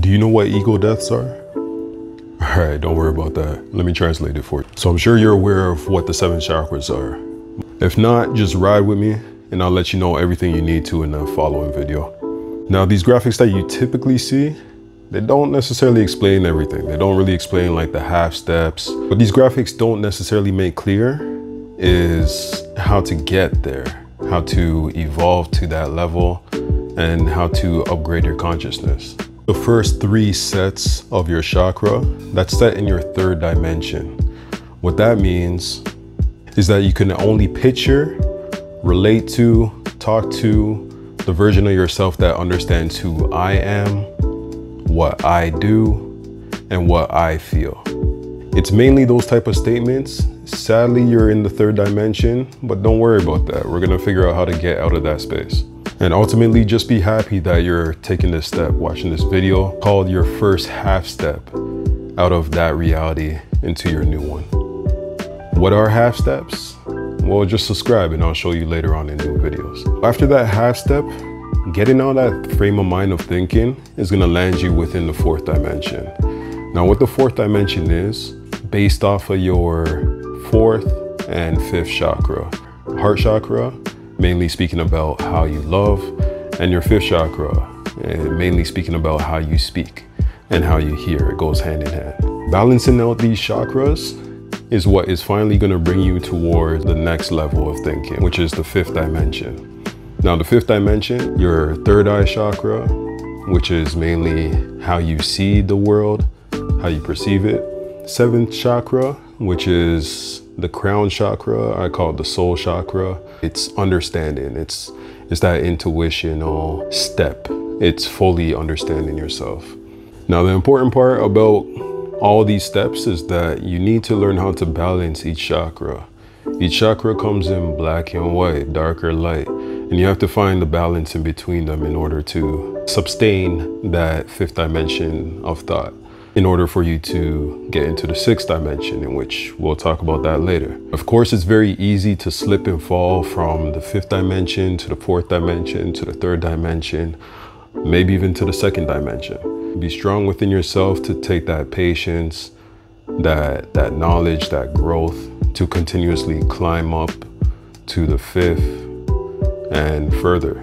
Do you know what ego deaths are? Alright, don't worry about that. Let me translate it for you. So I'm sure you're aware of what the 7 chakras are. If not, just ride with me and I'll let you know everything you need to in the following video. Now, these graphics that you typically see, they don't necessarily explain everything. They don't really explain like the half steps. What these graphics don't necessarily make clear is how to get there, how to evolve to that level, and how to upgrade your consciousness. The first 3 sets of your chakra, that's set in your 3rd dimension. What that means is that you can only picture, relate to, talk to the version of yourself that understands who I am, what I do, and what I feel. It's mainly those type of statements. Sadly, you're in the 3rd dimension, but don't worry about that. We're gonna figure out how to get out of that space. And ultimately, just be happy that you're taking this step, watching this video called your first half step out of that reality into your new one. What are half steps? Well, just subscribe and I'll show you later on in new videos. After that half step, getting out of that frame of mind of thinking is gonna land you within the 4th dimension. Now, what the 4th dimension is, based off of your 4th and 5th chakra. Heart chakra, mainly speaking about how you love, and your 5th chakra, mainly speaking about how you speak and how you hear. It goes hand in hand. Balancing out these chakras is what is finally going to bring you towards the next level of thinking, which is the 5th dimension. Now, the 5th dimension, your 3rd eye chakra, which is mainly how you see the world, how you perceive it. 7th chakra, which is the crown chakra, I call it the soul chakra. It's understanding, it's that intuitional step. It's fully understanding yourself. Now, the important part about all these steps is that you need to learn how to balance each chakra. Each chakra comes in black and white, dark or light, and you have to find the balance in between them in order to sustain that 5th dimension of thought, in order for you to get into the 6th dimension, in which we'll talk about that later. Of course, it's very easy to slip and fall from the 5th dimension to the 4th dimension to the 3rd dimension, maybe even to the 2nd dimension. Be strong within yourself to take that patience, that knowledge, that growth to continuously climb up to the 5th and further.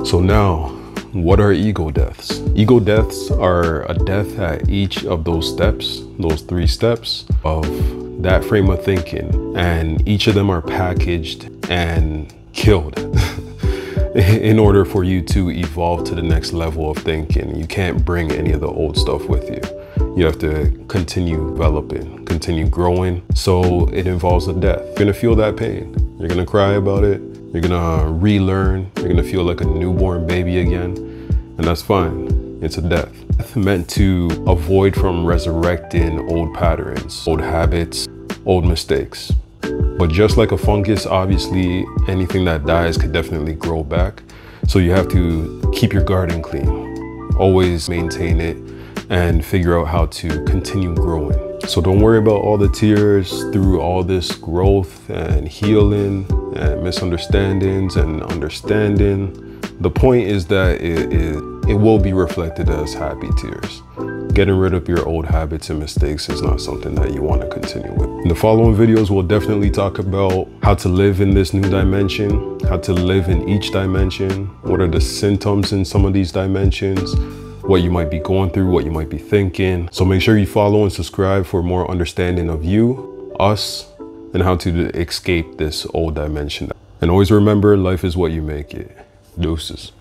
So now, what are ego deaths? Ego deaths are a death at each of those steps, those 3 steps of that frame of thinking. And each of them are packaged and killed in order for you to evolve to the next level of thinking. You can't bring any of the old stuff with you. You have to continue developing, continue growing. So it involves a death. You're gonna feel that pain. You're gonna cry about it. You're gonna relearn. You're gonna feel like a newborn baby again, and that's fine. It's a death. Death meant to avoid from resurrecting old patterns, old habits, old mistakes. But just like a fungus, obviously anything that dies could definitely grow back. So you have to keep your garden clean, always maintain it, and figure out how to continue growing. So don't worry about all the tears through all this growth and healing and misunderstandings and understanding. The point is that it will be reflected as happy tears. Getting rid of your old habits and mistakes is not something that you want to continue with. In the following videos, we'll definitely talk about how to live in this new dimension, how to live in each dimension, what are the symptoms in some of these dimensions, what you might be going through, what you might be thinking. So make sure you follow and subscribe for more understanding of you, us, and how to escape this old dimension. And always remember, life is what you make it. Deuces.